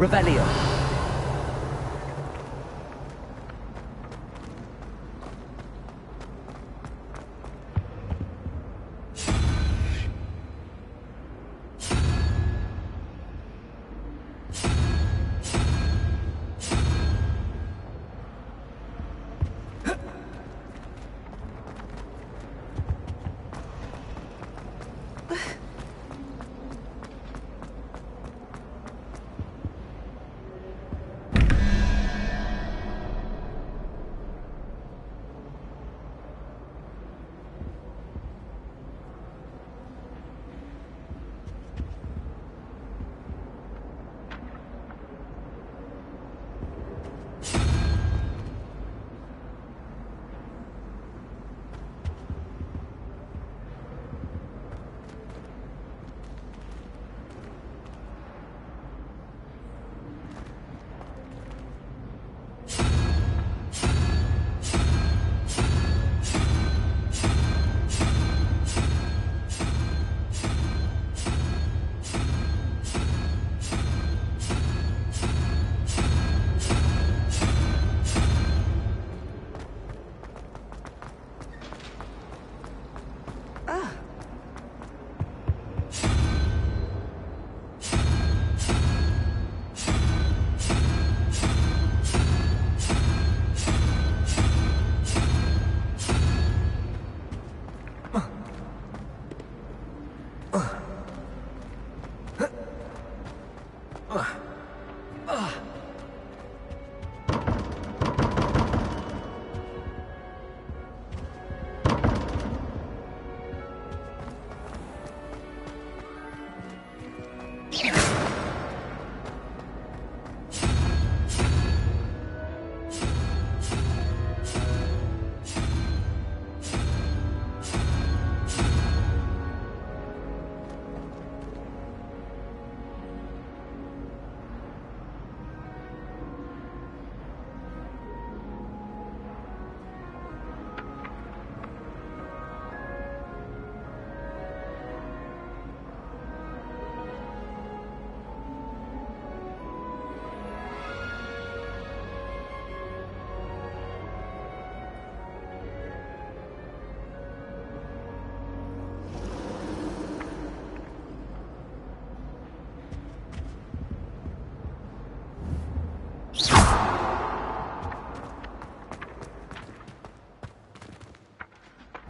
Revelio.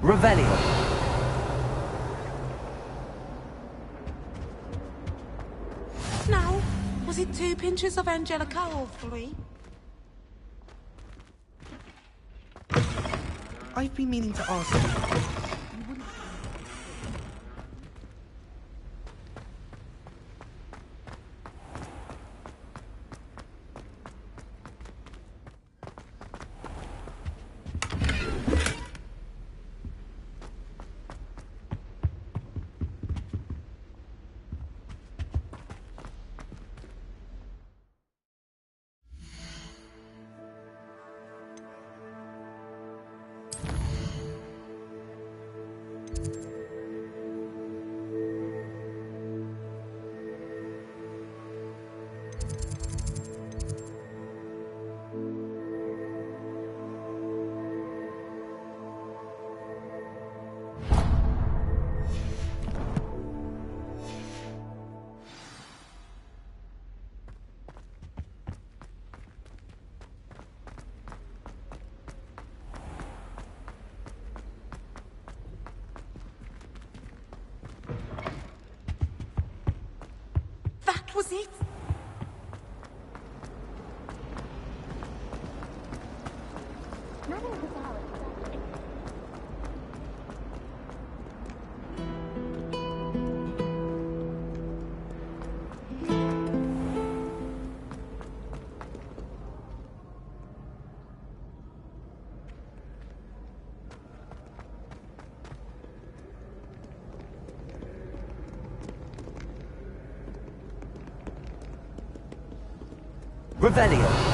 Revelio. Now, was it 2 pinches of Angelica or 3? I've been meaning to ask you. That was it? Revelio.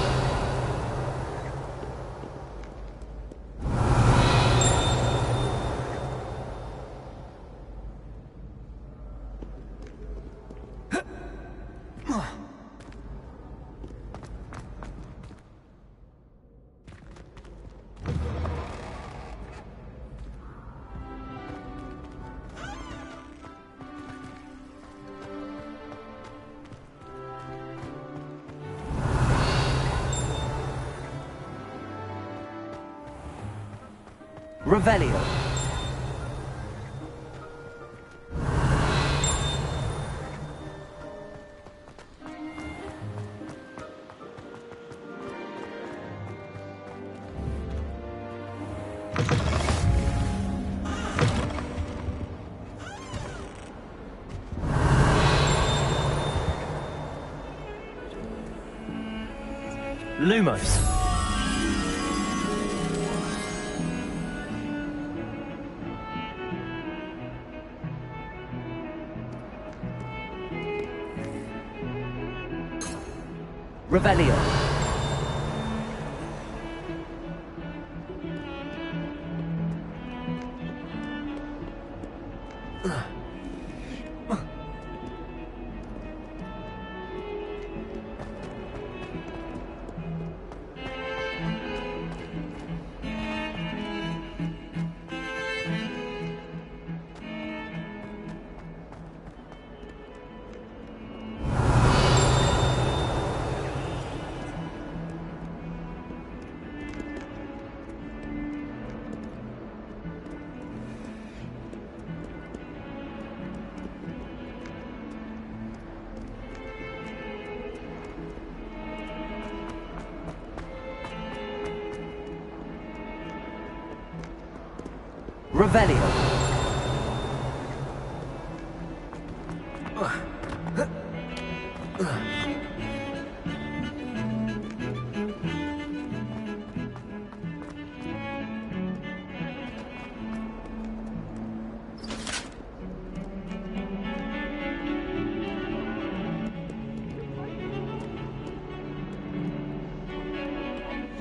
Revelio. Lumos. Revelio. Revelio.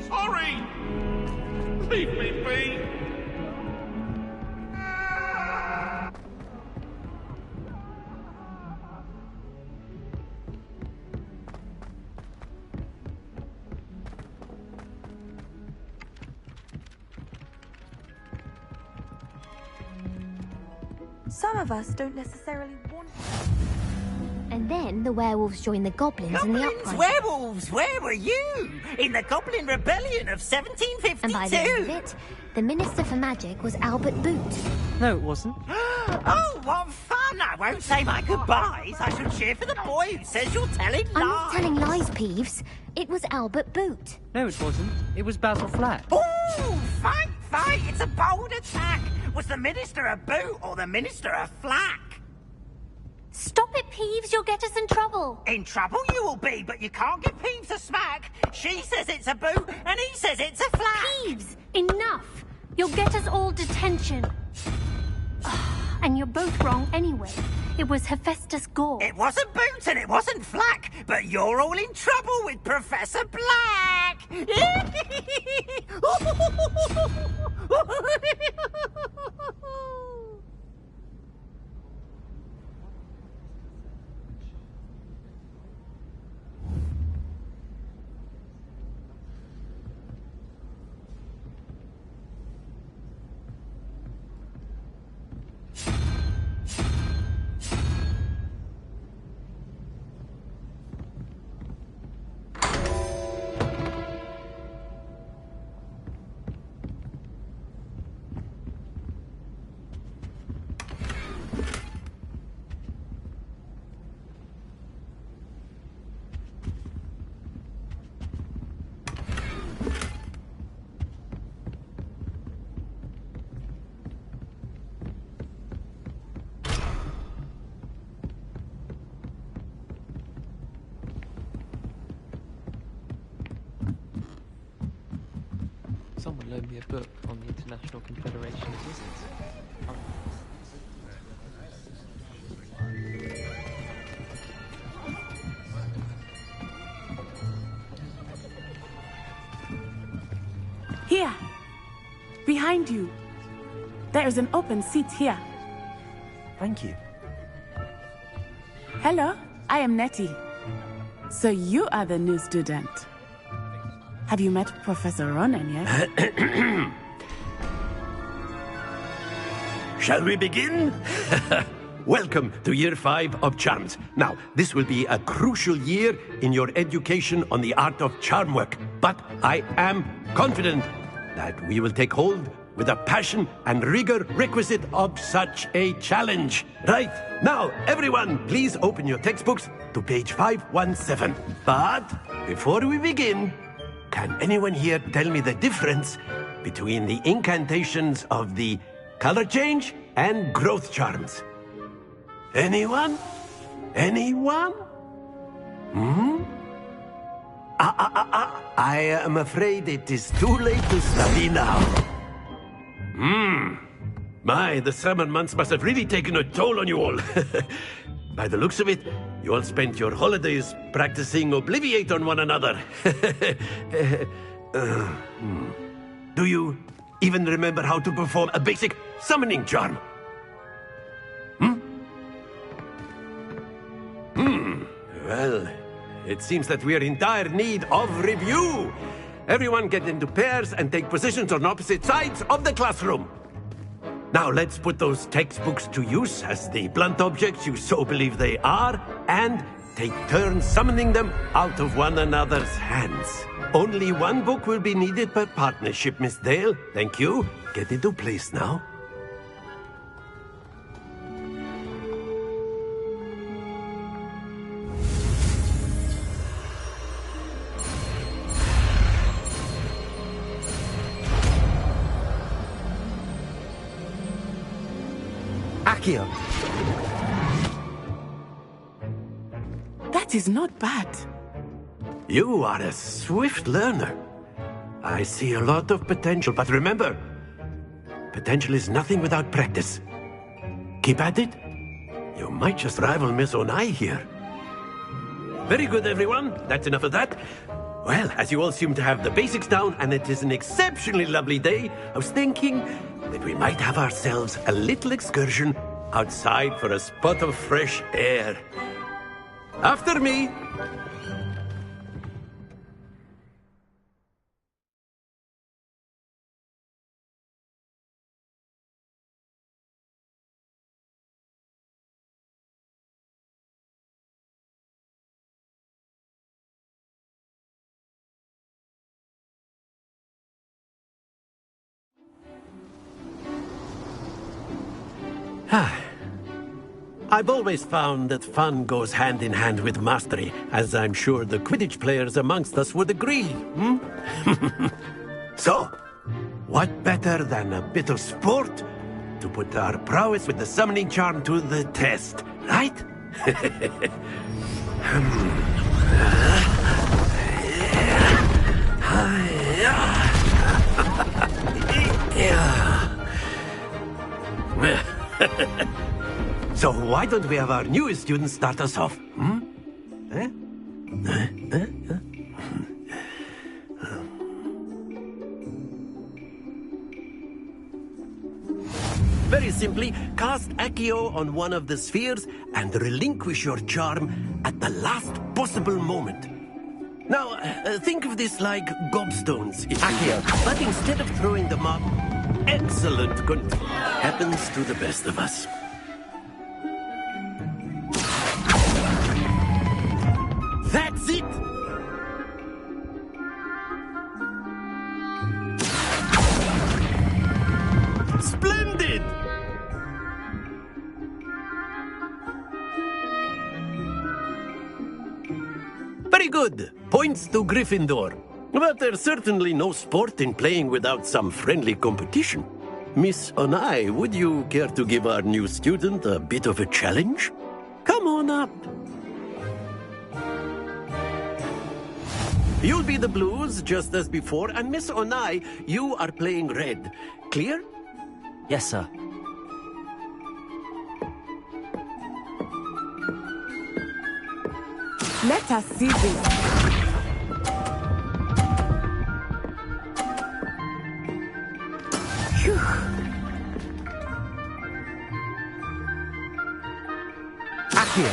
Sorry! Leave me be! Some of us don't necessarily want... And then the werewolves joined the goblins in the Goblins, uprising. werewolves, where were you? In the Goblin Rebellion of 1752? And by the end of it, the Minister for Magic was Albert Boot. No, it wasn't. Oh, what fun! I won't say my goodbyes. I shall cheer for the boy who says you're telling lies. I'm not telling lies, Peeves. It was Albert Boot. No, it wasn't. It was Basil Flack. Ooh, fight, fight! It's a bold attack. Was the Minister a boot or the Minister a flack? Stop it, Peeves. You'll get us in trouble. In trouble you will be, but you can't give Peeves a smack. She says it's a boot, and he says it's a flack. Peeves, enough. You'll get us all detention. And you're both wrong anyway. It was Hephaestus Gore. It wasn't boot and it wasn't flack, but you're all in trouble with Professor Black. Someone loaned me a book on the International Confederation of Wizards. Here. Behind you. There is an open seat here. Thank you. Hello, I am Nettie. So you are the new student. Have you met Professor Ronan yet? Shall we begin? Welcome to Year 5 of Charms. Now, this will be a crucial year in your education on the art of charm work, but I am confident that we will take hold with the passion and rigor requisite of such a challenge. Right, now, everyone, please open your textbooks to page 517. But before we begin, can anyone here tell me the difference between the incantations of the color change and growth charms? Anyone? Anyone? I am afraid it is too late to study now. My, the summer months must have really taken a toll on you all. By the looks of it, you all spent your holidays practicing Obliviate on one another. Do you even remember how to perform a basic summoning charm? Well, it seems that we are in dire need of review. Everyone get into pairs and take positions on opposite sides of the classroom. Now let's put those textbooks to use as the blunt objects you so believe they are, and take turns summoning them out of one another's hands. Only one book will be needed per partnership, Miss Dale. Thank you. Get into place now. Accio. That is not bad. You are a swift learner. I see a lot of potential, but remember, potential is nothing without practice. Keep at it. You might just rival Miss Onai here. Very good, everyone. That's enough of that. Well, as you all seem to have the basics down, and it is an exceptionally lovely day, I was thinking that we might have ourselves a little excursion outside for a spot of fresh air. After me. I've always found that fun goes hand in hand with mastery, as I'm sure the Quidditch players amongst us would agree. So, what better than a bit of sport to put our prowess with the summoning charm to the test, right? So why don't we have our newest student start us off? Very simply, cast Accio on one of the spheres and relinquish your charm at the last possible moment. Now, think of this like gobstones, Accio. But instead of throwing them up, excellent good happens to the best of us. That's it! Splendid! Very good. Points to Gryffindor. But there's certainly no sport in playing without some friendly competition. Miss Onai, would you care to give our new student a bit of a challenge? Come on up. You'll be the blues, just as before, and Miss Onai, you are playing red. Clear? Yes, sir. Let us see this. Phew. Accio.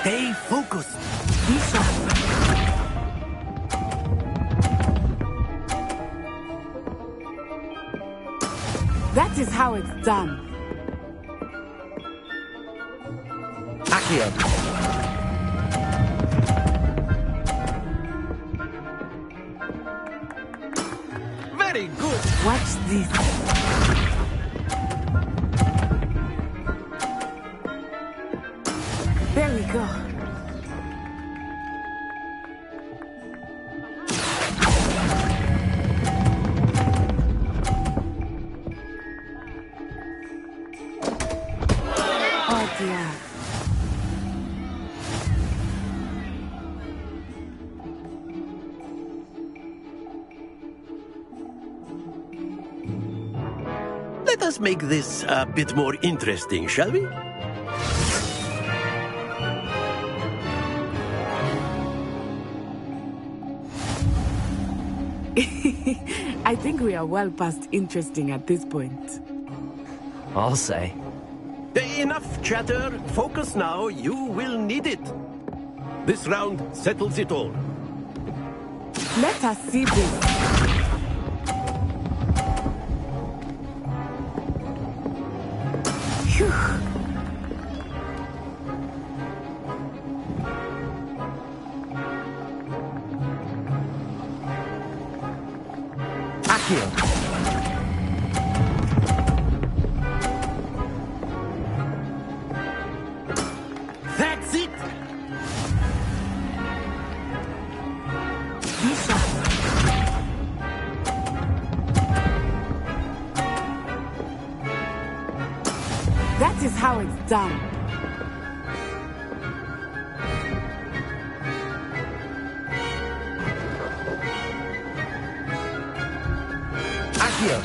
Stay focused. Be sharp. That is how it's done. Accio. Very good. Watch this. There we go. Oh dear. Let us make this a bit more interesting, shall we? I think we are well past interesting at this point. I'll say. Enough chatter. Focus now. You will need it. This round settles it all. Let us see this. Phew. Accio. That's it. Lisa. That is how it's done. Accio.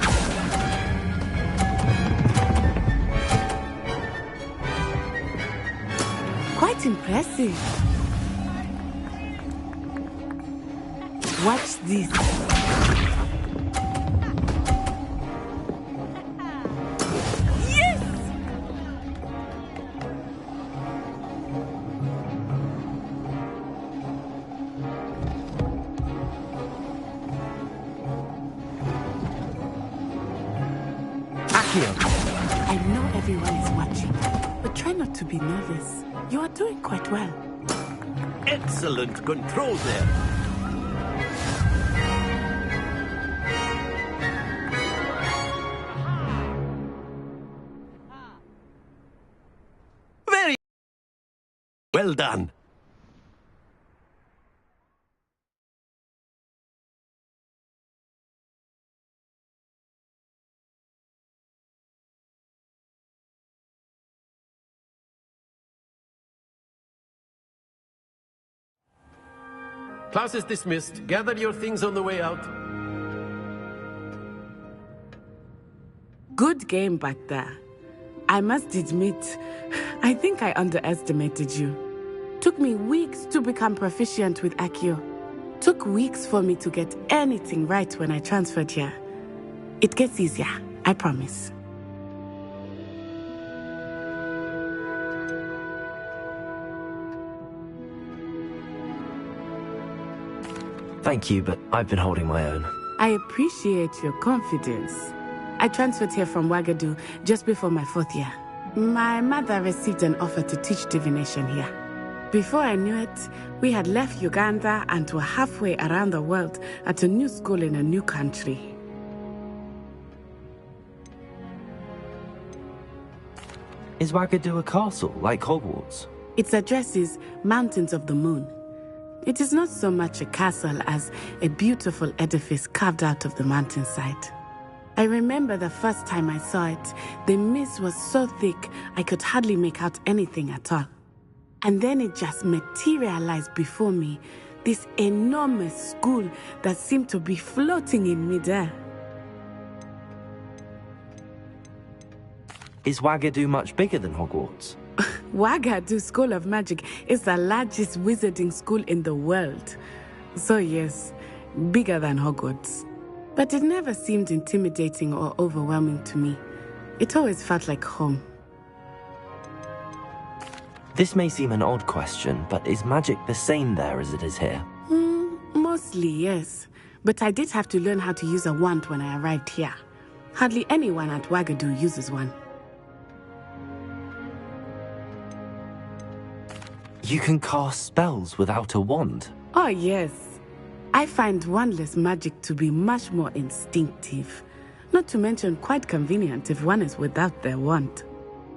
Quite impressive. Watch this. Yes! Accio. I know everyone is watching, but try not to be nervous. You are doing quite well. Excellent control there. Very well done. Class is dismissed. Gather your things on the way out. Good game back there. I must admit, I think I underestimated you. Took me weeks to become proficient with Accio. Took weeks for me to get anything right when I transferred here. It gets easier, I promise. Thank you, but I've been holding my own. I appreciate your confidence. I transferred here from Wagadu just before my 4th year. My mother received an offer to teach divination here. Before I knew it, we had left Uganda and were halfway around the world at a new school in a new country. Is Wagadu a castle, like Hogwarts? Its address is Mountains of the Moon. It is not so much a castle as a beautiful edifice carved out of the mountainside. I remember the first time I saw it, the mist was so thick I could hardly make out anything at all. And then it just materialized before me, this enormous school that seemed to be floating in midair. Is Wagadu much bigger than Hogwarts? Wagadu School of Magic is the largest wizarding school in the world. So yes, bigger than Hogwarts. But it never seemed intimidating or overwhelming to me. It always felt like home. This may seem an odd question, but is magic the same there as it is here? Mostly, yes. But I did have to learn how to use a wand when I arrived here. Hardly anyone at Wagadu uses one. You can cast spells without a wand? Oh, yes. I find wandless magic to be much more instinctive, not to mention quite convenient if one is without their wand.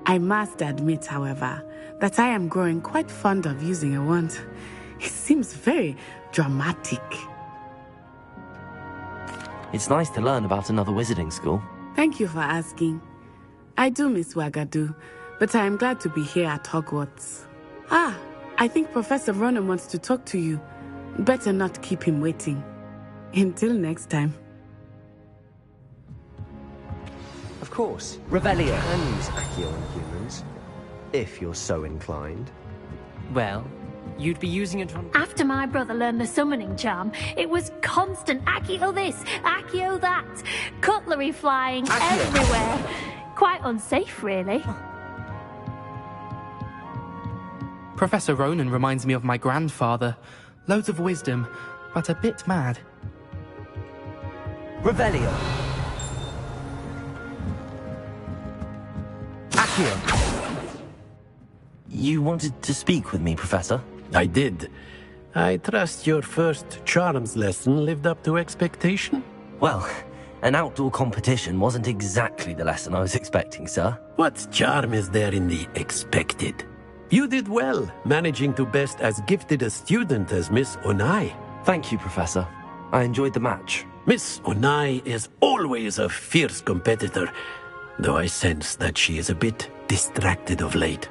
I must admit, however, that I am growing quite fond of using a wand. It seems very dramatic. It's nice to learn about another wizarding school. Thank you for asking. I do miss Wagadu, but I am glad to be here at Hogwarts. I think Professor Ronan wants to talk to you. Better not keep him waiting. Until next time. Of course, Revelio can use Accio on humans, if you're so inclined. Well, you'd be using it on... After my brother learned the summoning charm, it was constant Accio this, Accio that, cutlery flying everywhere. Quite unsafe, really. Professor Ronan reminds me of my grandfather. Loads of wisdom, but a bit mad. Revelio. Accio. You wanted to speak with me, Professor? I did. I trust your first charms lesson lived up to expectation? Well, an outdoor competition wasn't exactly the lesson I was expecting, sir. What charm is there in the expected? You did well, managing to best as gifted a student as Miss Onai. Thank you, Professor. I enjoyed the match. Miss Onai is always a fierce competitor, though I sense that she is a bit distracted of late.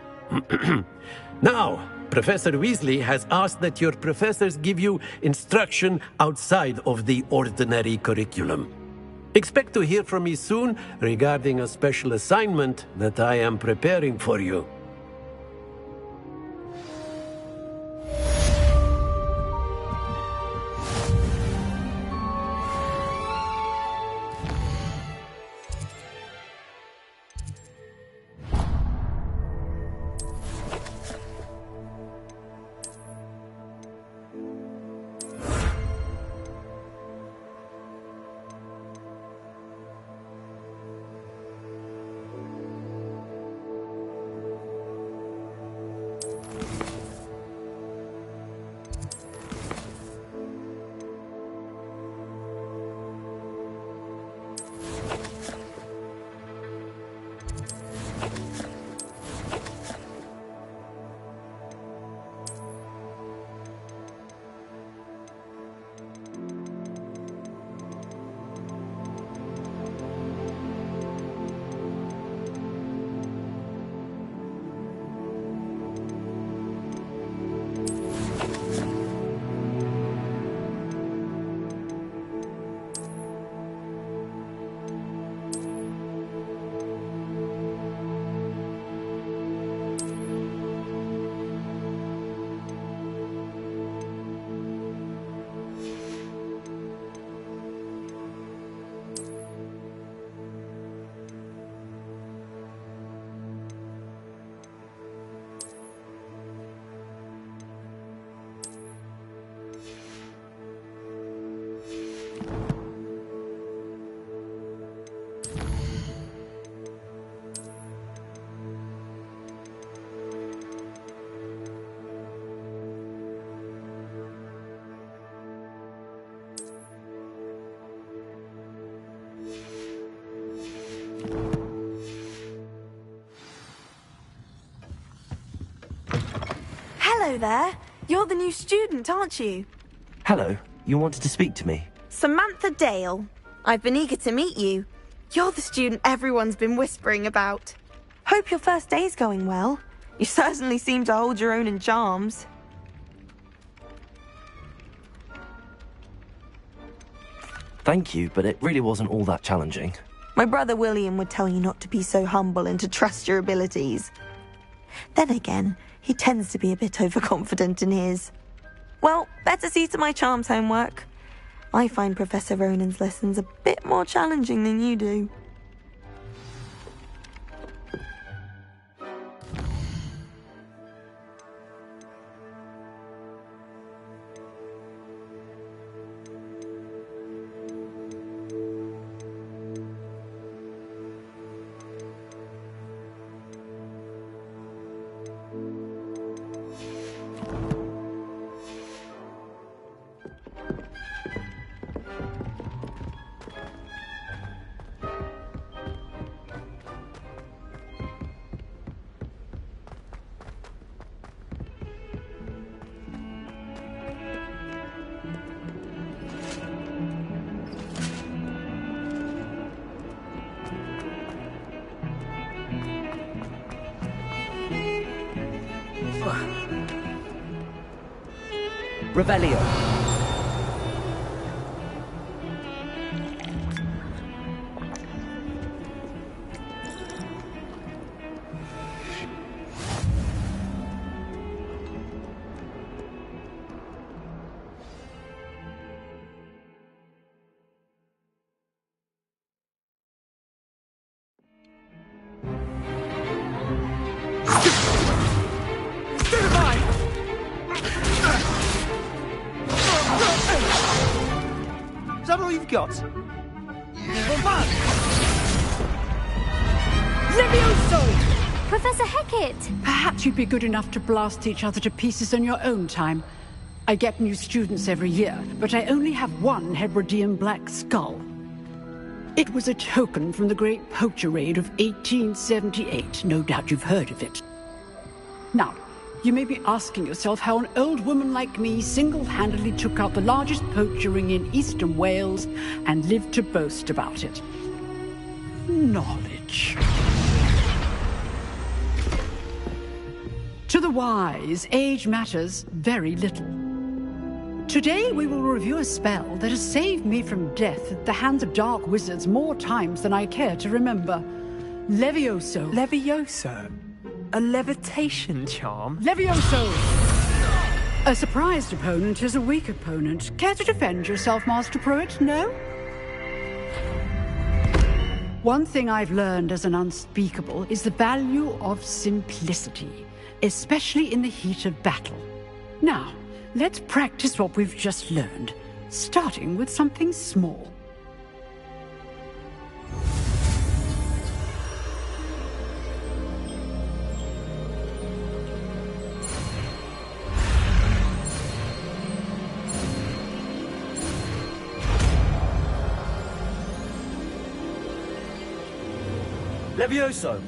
Now, Professor Weasley has asked that your professors give you instruction outside of the ordinary curriculum. Expect to hear from me soon regarding a special assignment that I am preparing for you. Hello there. You're the new student, aren't you? Hello, you wanted to speak to me? Samantha Dale. I've been eager to meet you. You're the student everyone's been whispering about. Hope your first day's going well. You certainly seem to hold your own in charms. Thank you, but it really wasn't all that challenging. My brother William would tell you not to be so humble and to trust your abilities. Then again, he tends to be a bit overconfident in his. Well, better see to my charms homework. I find Professor Ronan's lessons a bit more challenging than you do. Revelio. Is that all you've got? Levioso! Professor Hecat! Perhaps you'd be good enough to blast each other to pieces in your own time. I get new students every year, but I only have one Hebridean black skull. It was a token from the Great Poacher Raid of 1878. No doubt you've heard of it. Now, you may be asking yourself how an old woman like me single-handedly took out the largest poacher ring in eastern Wales and lived to boast about it. Knowledge. To the wise, age matters very little. Today we will review a spell that has saved me from death at the hands of dark wizards more times than I care to remember. Levioso. Levioso? A levitation charm? Levioso! A surprised opponent is a weak opponent. Care to defend yourself, Master Pruitt? No? One thing I've learned as an unspeakable is the value of simplicity, especially in the heat of battle. Now, let's practice what we've just learned, starting with something small. Levioso!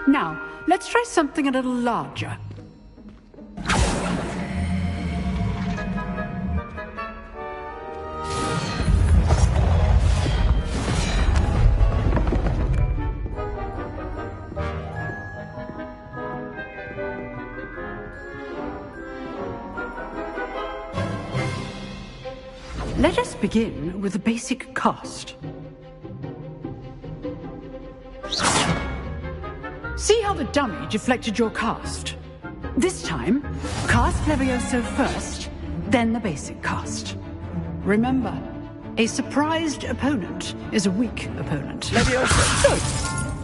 Now, let's try something a little larger. Let us begin with the basic cast. See how the dummy deflected your cast? This time, cast Levioso first, then the basic cast. Remember, a surprised opponent is a weak opponent. Levioso! Good.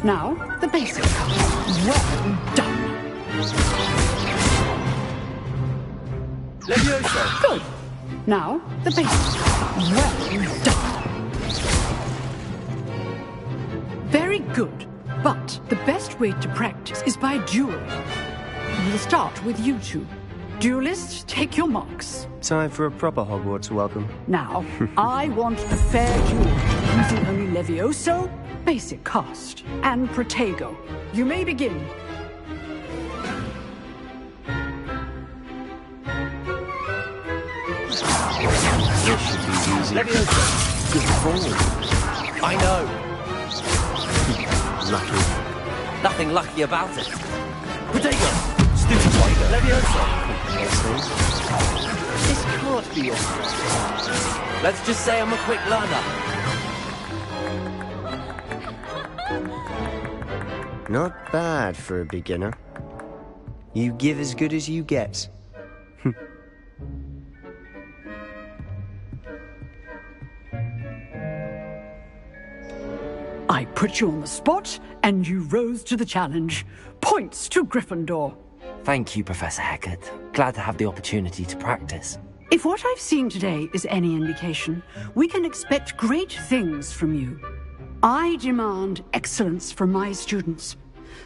Now, the basic cast. Well done. Levioso! Good. Now, the basic cast. Well done. Very good. But the best way to practice is by dueling. We'll start with you two. Duelists, take your marks. Time for a proper Hogwarts welcome. Now, I want a fair duel, using only Levioso, basic cast, and Protego. You may begin. This should be easy. Levioso! Good ball. I know. Lucky. Nothing lucky about it. Protego! Stupid Protego! Levioso! This can't be your fault. Let's just say I'm a quick learner. Not bad for a beginner. You give as good as you get. I put you on the spot, and you rose to the challenge. Points to Gryffindor. Thank you, Professor Hecat. Glad to have the opportunity to practice. If what I've seen today is any indication, we can expect great things from you. I demand excellence from my students.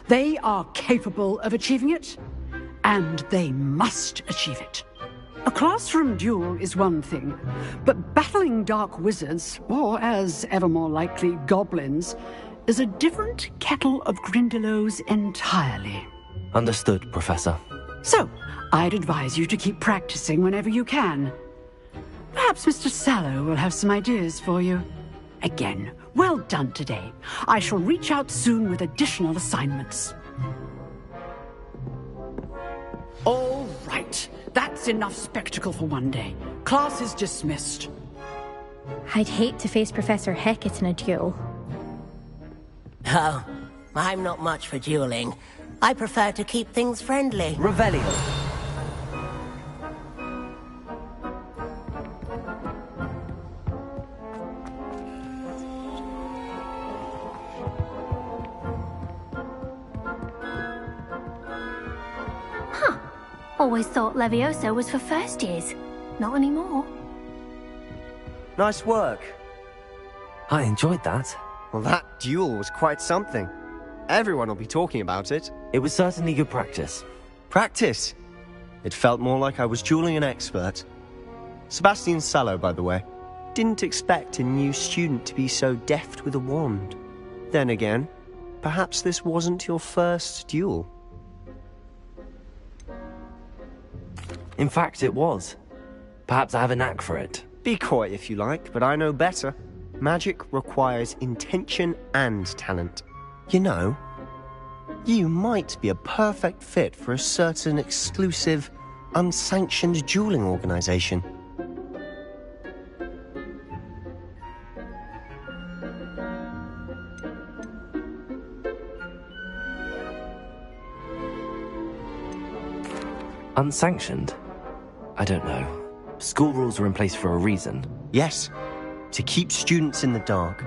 They are capable of achieving it, and they must achieve it. A classroom duel is one thing, but battling dark wizards, or as ever more likely, goblins, is a different kettle of Grindylows entirely. Understood, Professor. So, I'd advise you to keep practicing whenever you can. Perhaps Mr. Sallow will have some ideas for you. again. Well done today. I shall reach out soon with additional assignments. All right. That's enough spectacle for one day. Class is dismissed. I'd hate to face Professor Hecat in a duel. Oh, I'm not much for dueling. I prefer to keep things friendly. Revelio. Always thought Levioso was for first years. Not anymore. Nice work. I enjoyed that. Well, that duel was quite something. Everyone will be talking about it. It was certainly good practice. Practice? It felt more like I was dueling an expert. Sebastian Sallow, by the way. Didn't expect a new student to be so deft with a wand. Then again, perhaps this wasn't your first duel. In fact, it was. Perhaps I have a knack for it. Be coy if you like, but I know better. Magic requires intention and talent. You know, you might be a perfect fit for a certain exclusive, unsanctioned dueling organization. Unsanctioned? I don't know. School rules are in place for a reason. Yes, to keep students in the dark.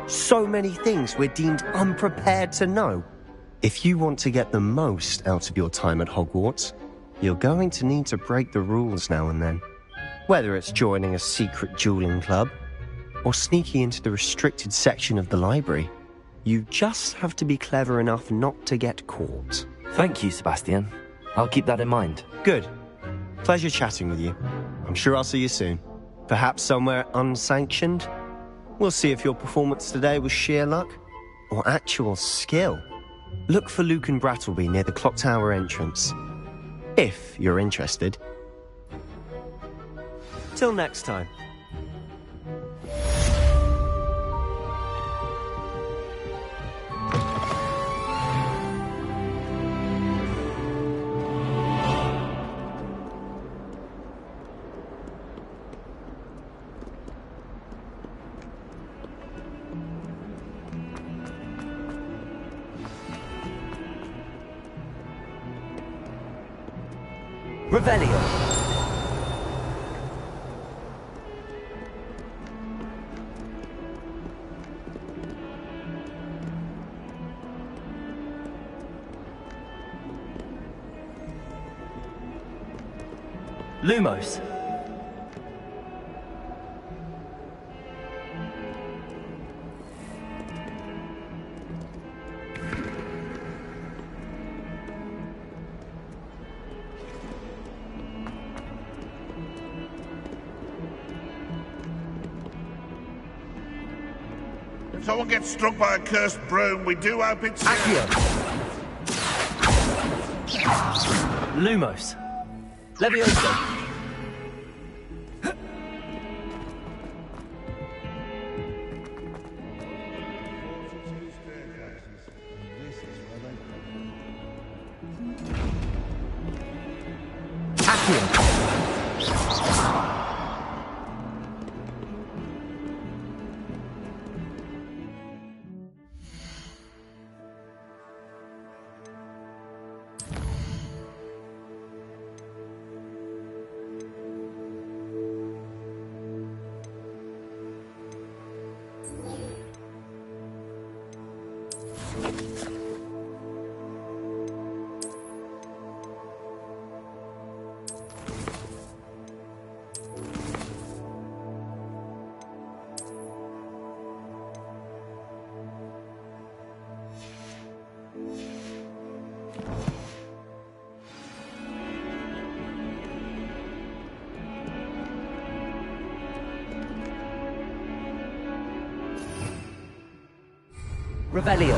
So many things we're deemed unprepared to know. If you want to get the most out of your time at Hogwarts, you're going to need to break the rules now and then. Whether it's joining a secret dueling club, or sneaking into the restricted section of the library, you just have to be clever enough not to get caught. Thank you, Sebastian. I'll keep that in mind. Good. Pleasure chatting with you. I'm sure I'll see you soon. Perhaps somewhere unsanctioned? We'll see if your performance today was sheer luck or actual skill. Look for Luke and Brattleby near the clock tower entrance. If you're interested. Till next time. Revelio. Lumos. If someone gets struck by a cursed broom, we do hope it's... Accio. Lumos. Levioso. Revelio.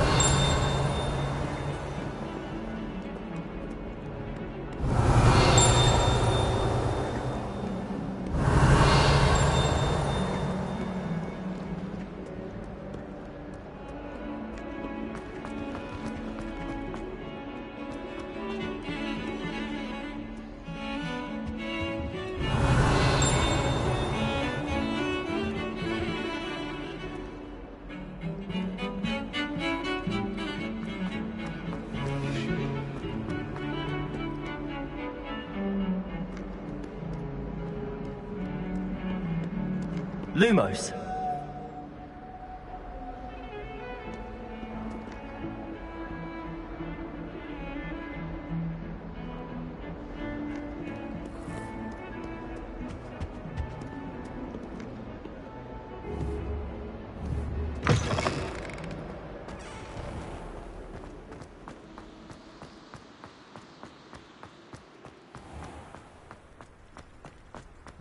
Lumos.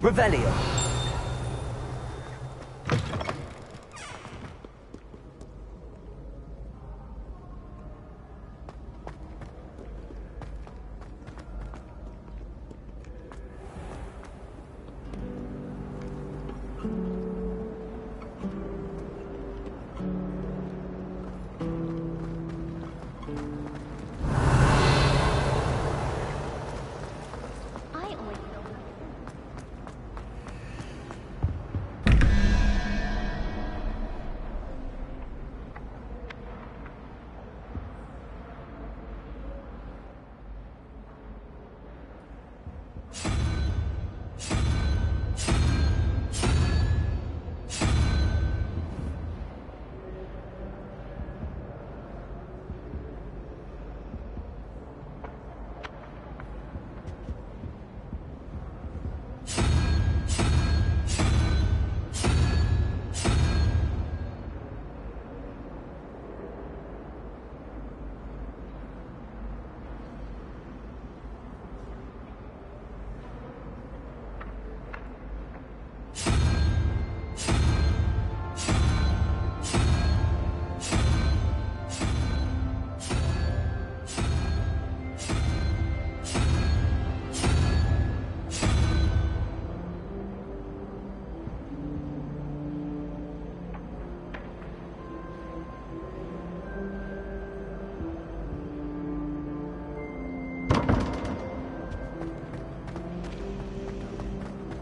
Revelio.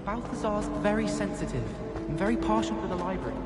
Balthazar's very sensitive and very partial to the library.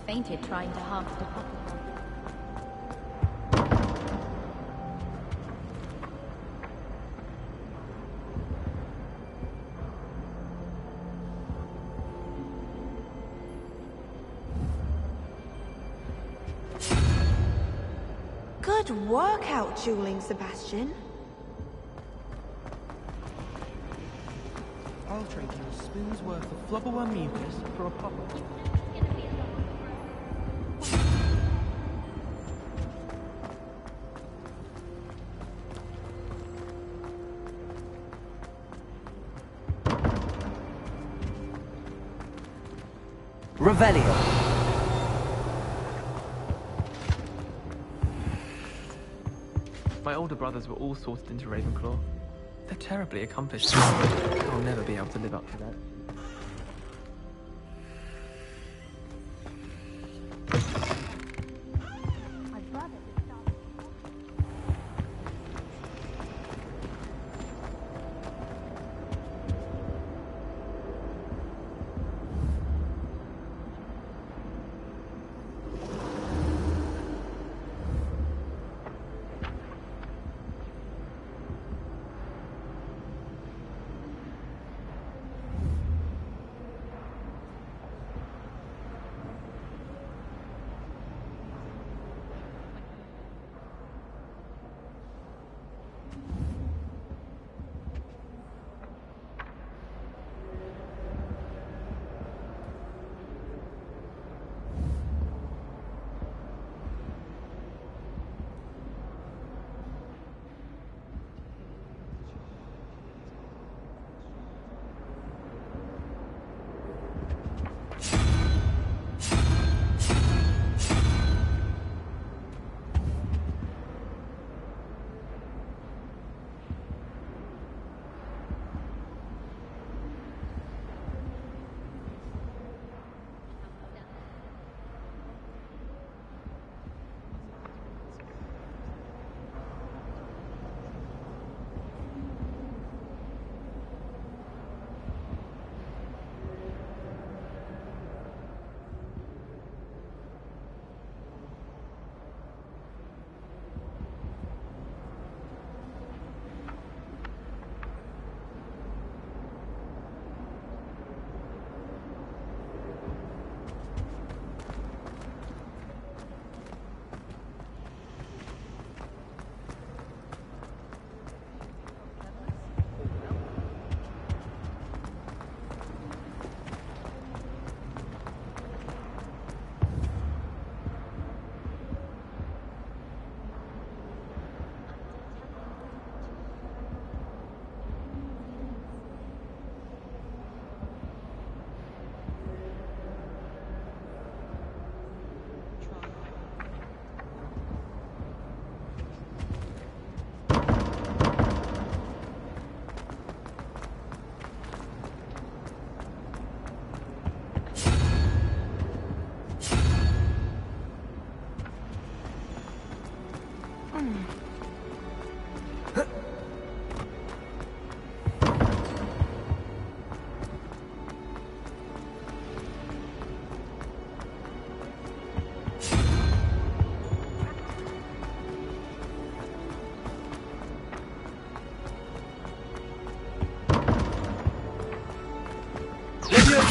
Fainted trying to harm the puppet. Good work out dueling, Sebastian. I'll trade you a spoon's worth of flubberworm mucus for a puppet. Revelio. My older brothers were all sorted into Ravenclaw. They're terribly accomplished. I'll never be able to live up to that.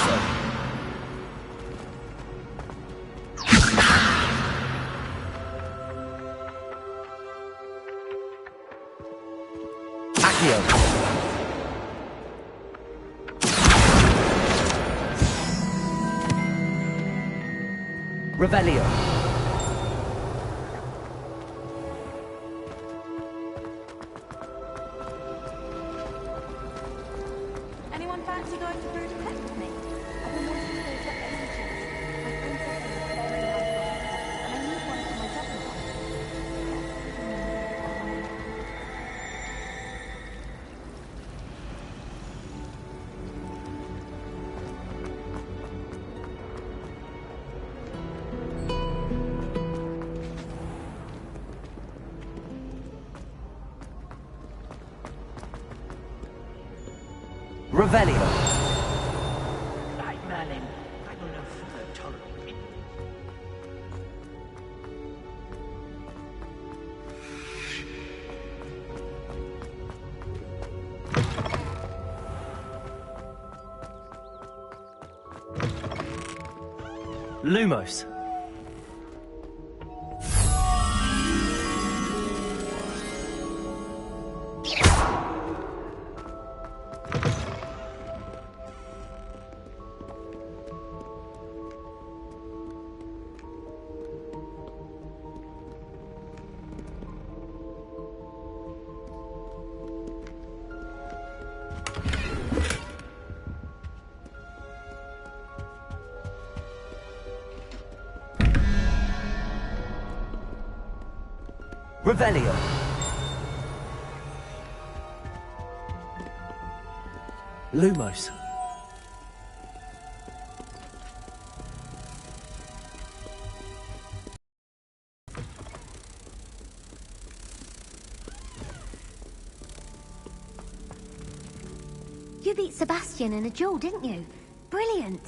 so. Accio. Revelio. Anyone fancy going to Brood Pet with me? I've been wanting to go for ages. My friend said they were very nice officers, and I need one for my juggernaut. Revelio. Right, Merlin. I will no further tolerate it. Lumos. Revelio. Lumos. You beat Sebastian in a duel, didn't you? Brilliant.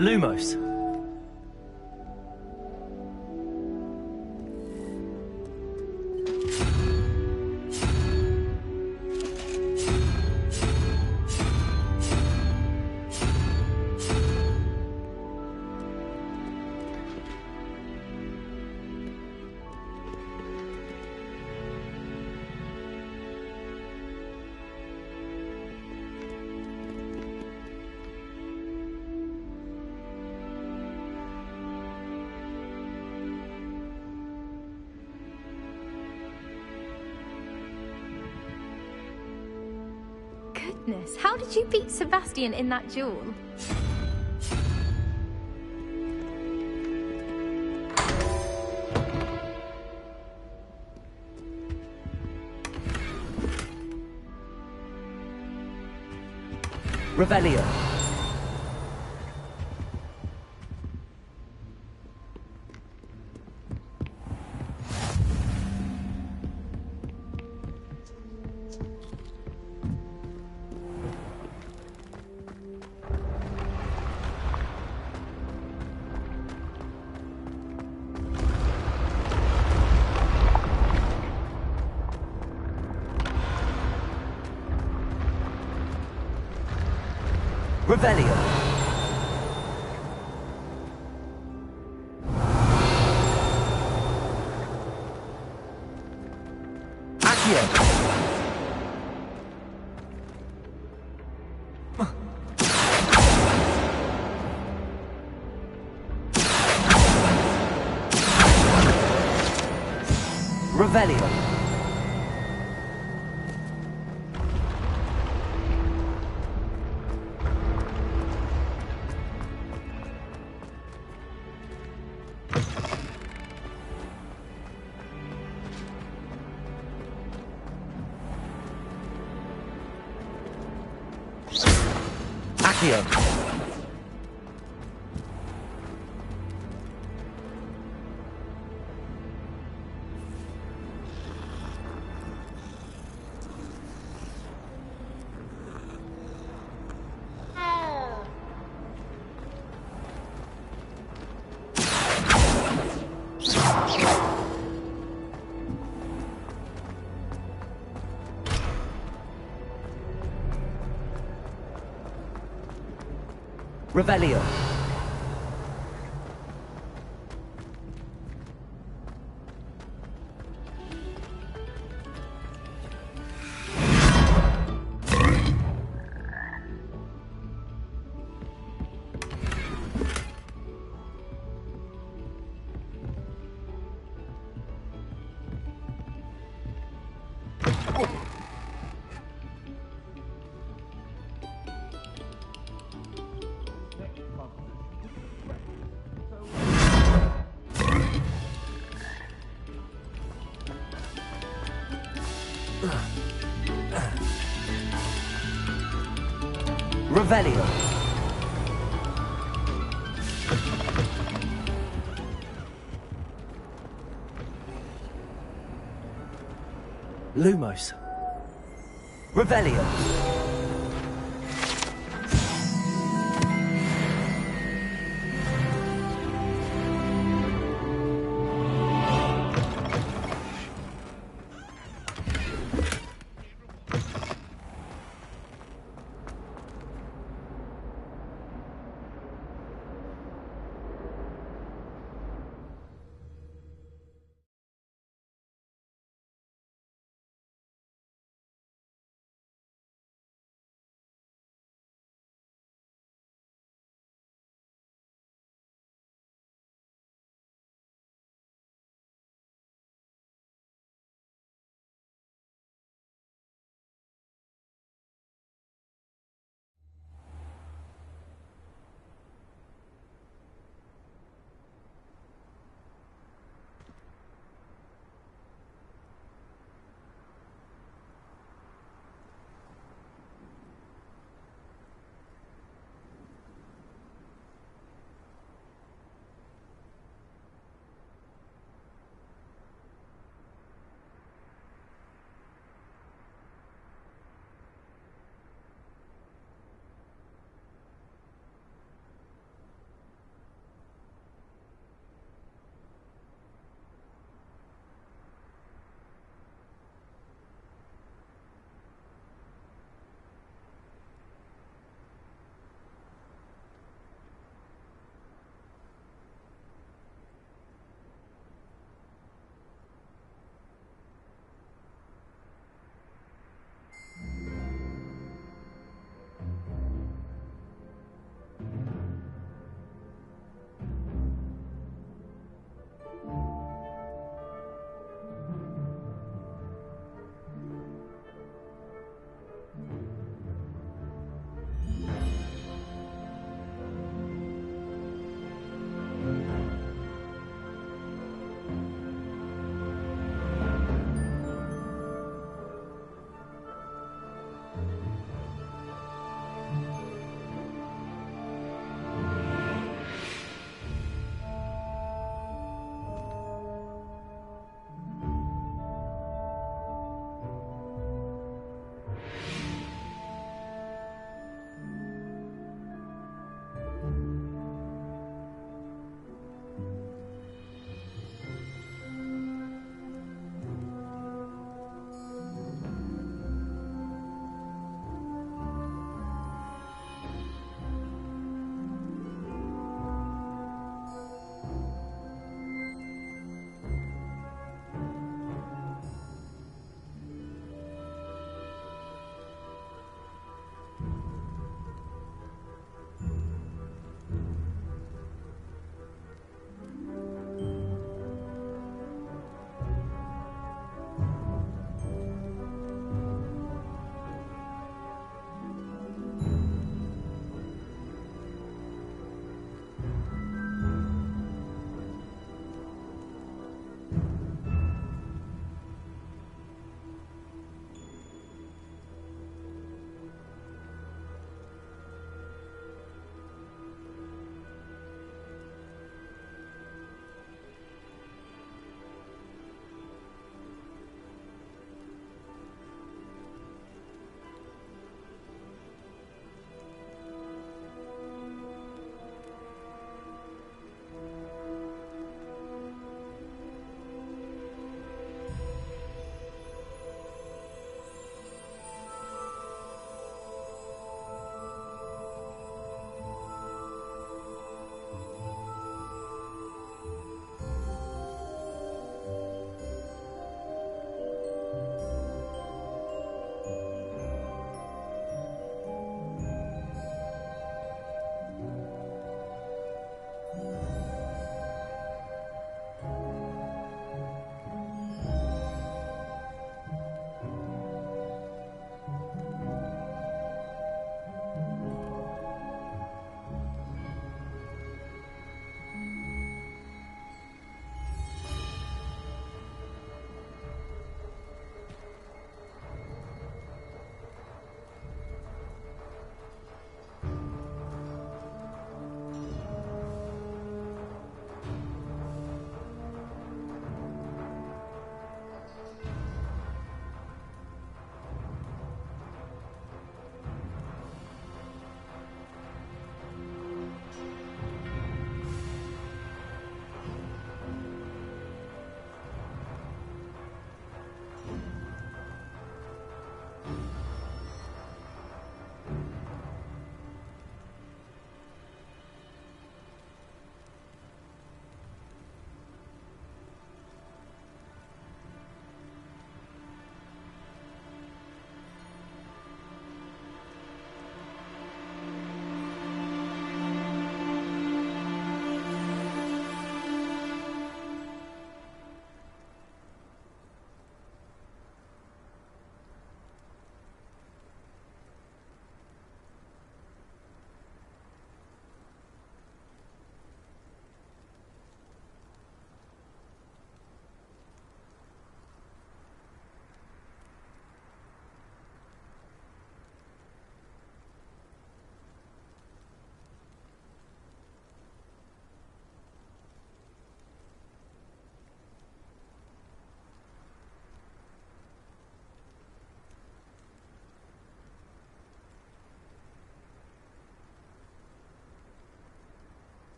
Lumos. Goodness, how did you beat Sebastian in that duel? Revelio. Revelio. Accio. Revelio. Accio. Revelio. Revelio. Lumos. Revelio.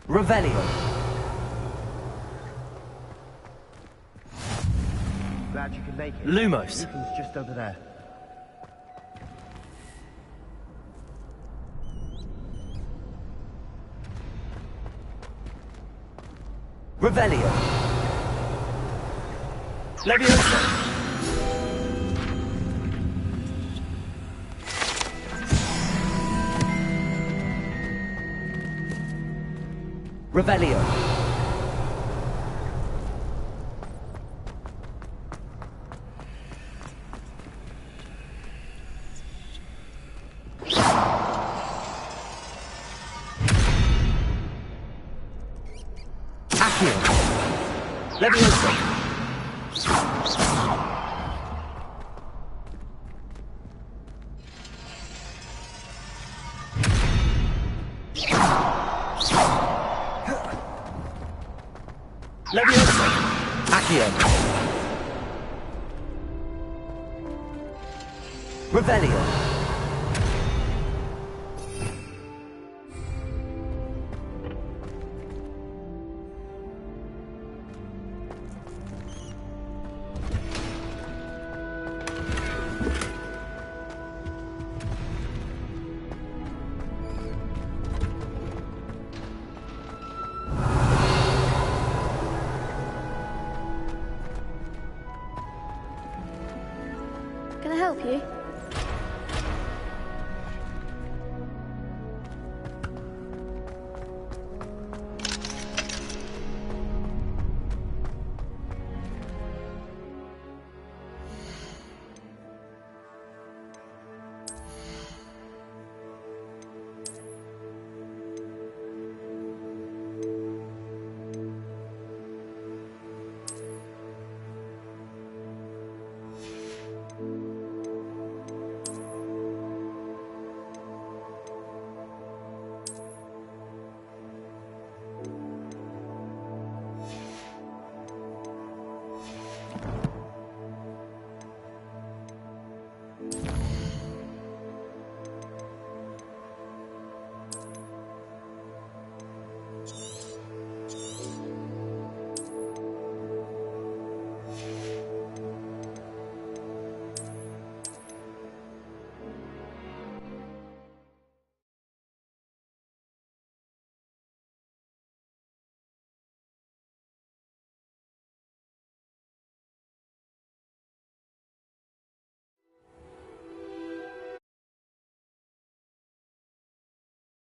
Revelio. Glad you could make it. Lumos. Ethan's just over there. Revelio. Leviosa. Revelio. Accio. Leviosa. Leviosa. Accio. Revelio. Can I help you?